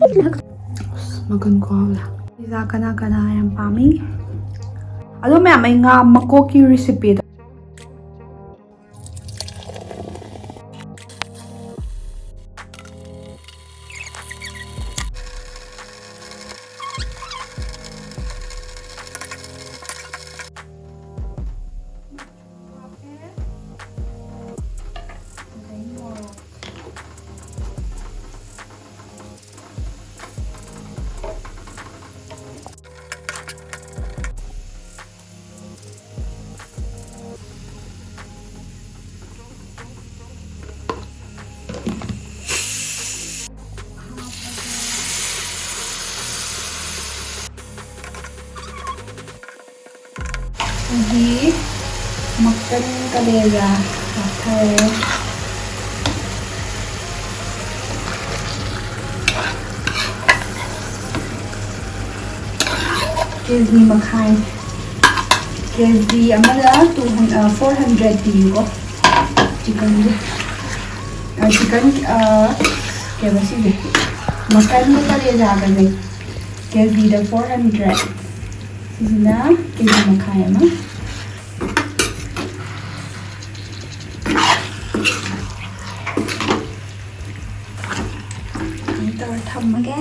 Makan ko wala. Pizza kana yang pami. Alam mo may nga makoki recipe. Jadi makan kaleja pakai Gizzard makan Gizzard amala 400 ko chicken kaya ba sige makan mo kaleja ganun Gizzard 400 Sina Gizzard makan mo thầm cái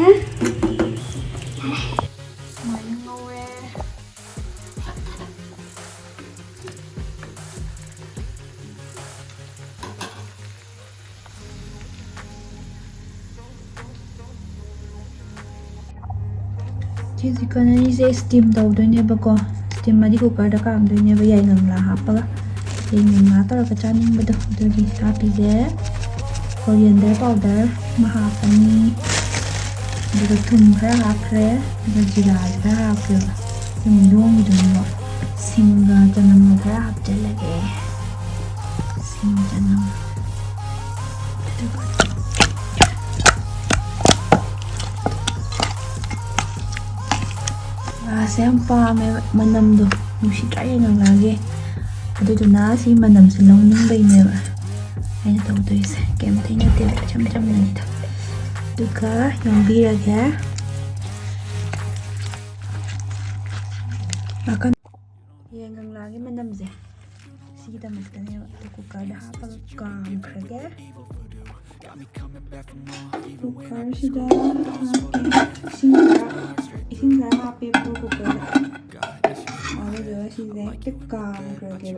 mình ngâu ra chứ gì con này sẽ steam đầu đôi nè bà con steam mà đi cooker đã cảm đôi nè bây giờ ngừng là hấp á thì mình má tao là cái chăn nhưng mà đâu đôi đi happy dễ coriander powder mà hấp anh Juga thum khá hapre, juga jira khá hapre, yung luong dun mo, simga janam mo khá hap jalage, sim janam. Sempa may manam do, musi try nang lagi. Ado do na si manam silong ning bay me ba. Ay na to is kem tay na til cham na nito. Juga yang biraga makan yang ang lagi manam ze sida matanya to cooker da hapag kam kraga cooker sida singa happy po cooker ada jo sida kam kraga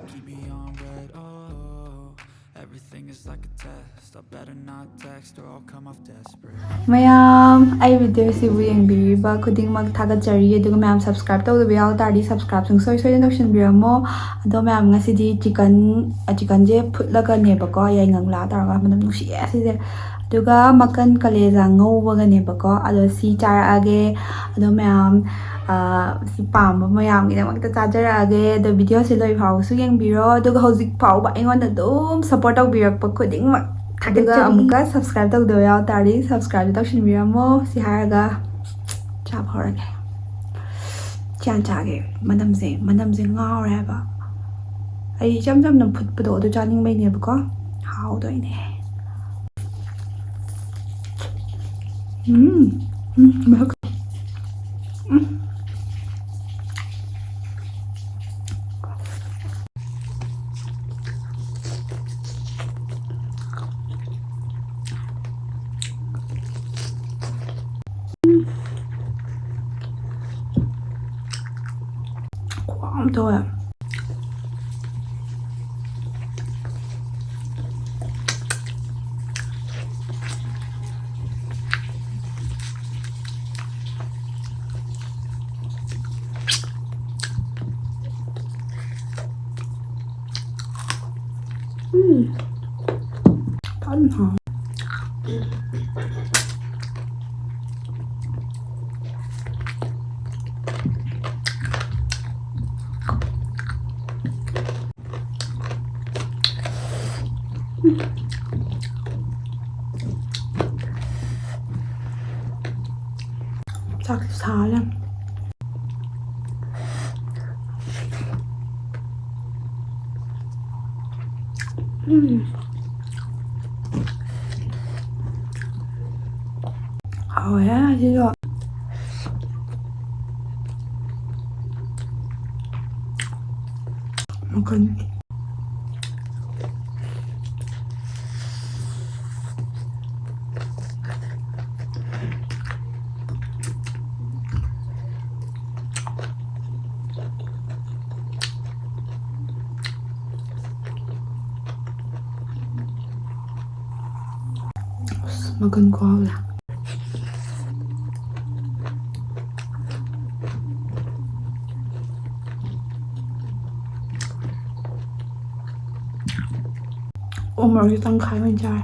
Mayam, I video si bu yang biriba kuding mag thagajari aduga mayam subscribe tawdaba yaw tardi subscribe sung soy tawshinbiramo ado mayam ngasidi chicken je phutlaga nebako yaingangla taraga manam nusi aside aduga makan kaleja ngawbaga nebako ado si charage ado mayam si pam mayam gidamagta chajarage ado video si loi phau su yengbiro aduga hojik phau ba aingonda dum support tawbirakpa kuding mag Aduga amuka subscribe tawdaba yaw tardi subscribe tawshinbiramo si haraga chap horage chan chage manamse ngawre haba ai cham nam phutpado ado chaning mai ne bako how do ine mak Không thôi à Thân hả Chắc xá lắm 하오야 진짜 Makan Makan ko lah Omar cái tăng khái bên trái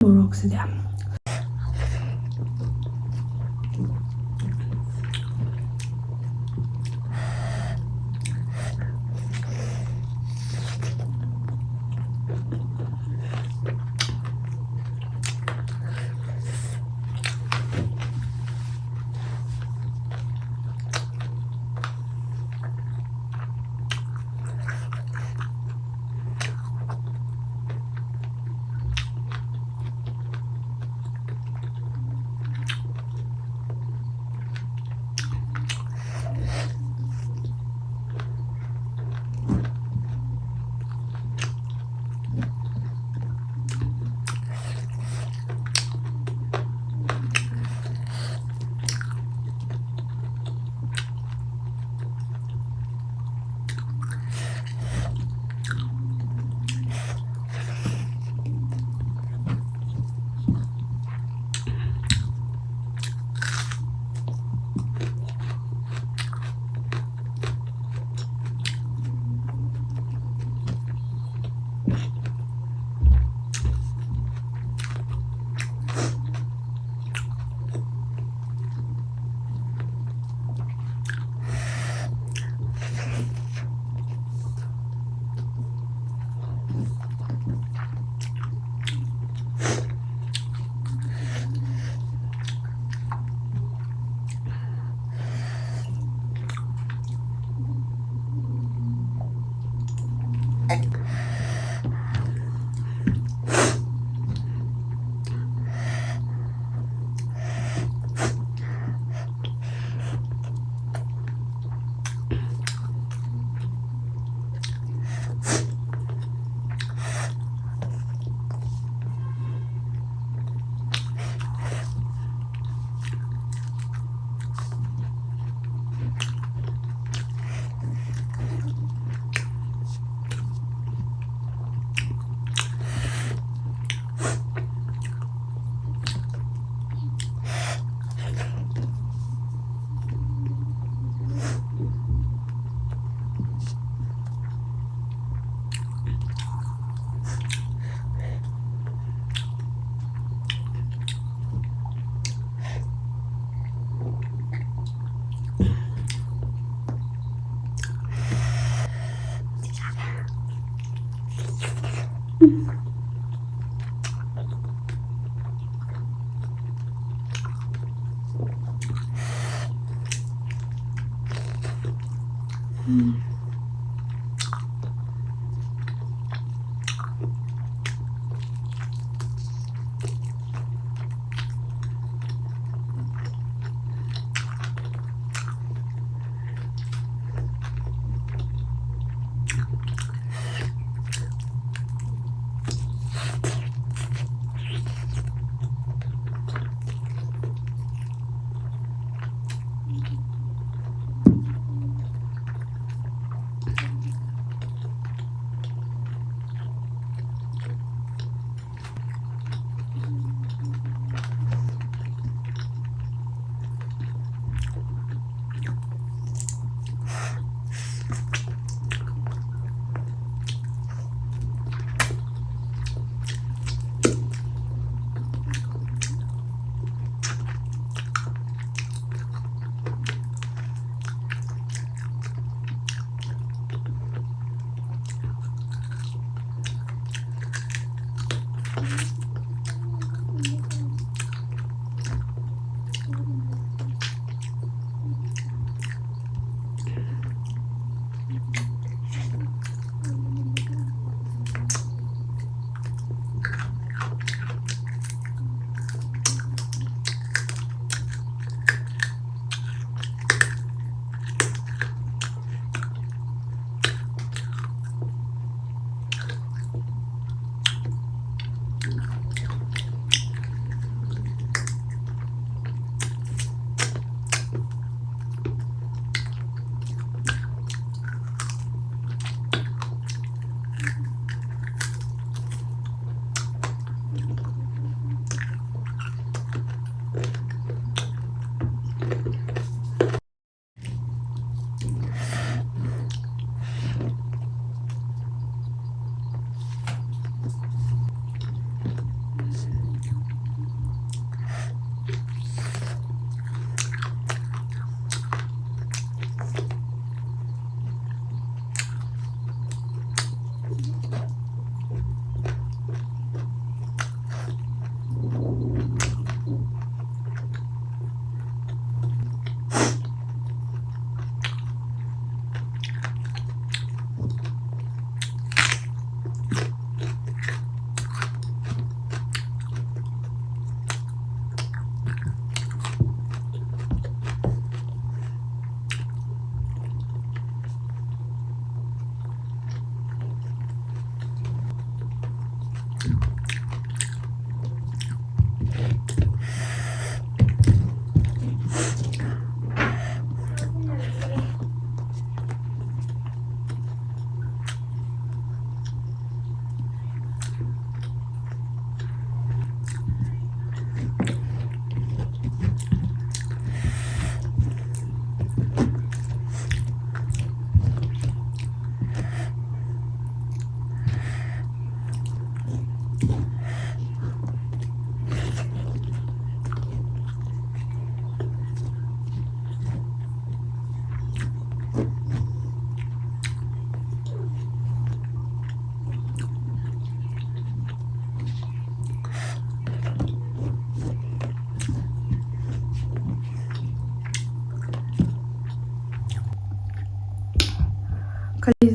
모르겠어요.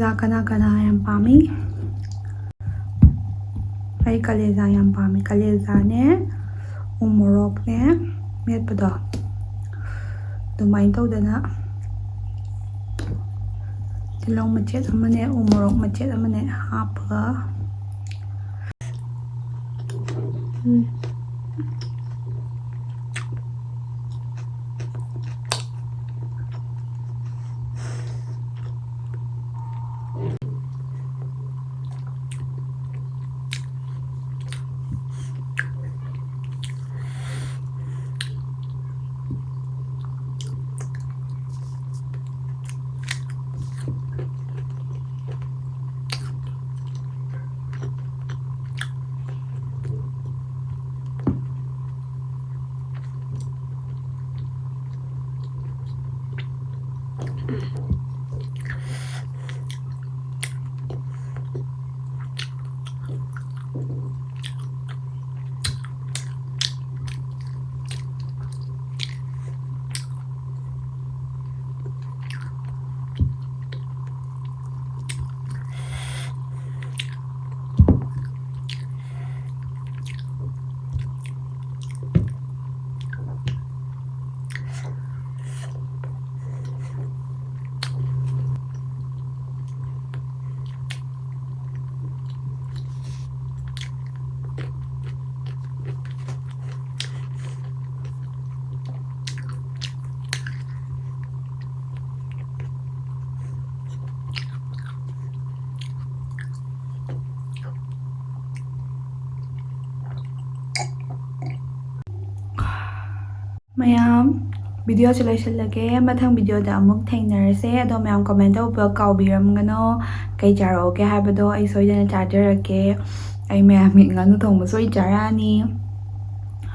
kaleja kana yam pami. Ay kaleja yam pami. Kaleja ne umorok ne metpado. Dumain tawdana tilong machet amane umorok machet amane hapga. Mayam video se loisilage mathang video da amuk thainarase ado mayam comment tawba kawbiramgano kai charaoge haibado ai soidana chargerake ai mayam nganu thongba soi charani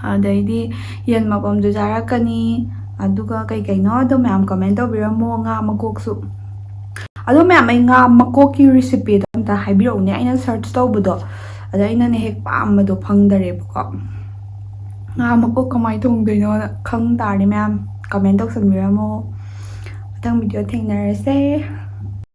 adaidi yen mapam ju jarakani aduga kai kaino ado mayam comment tawbiramo nga makoksu ado mayam ai nga makoki recipe da amta haibirone aina search tawbado ada aina ne hek pamado phangdarebako nga makok kamai thongdoino khang tari mayam comment tawsanbiramo mathang video thainarase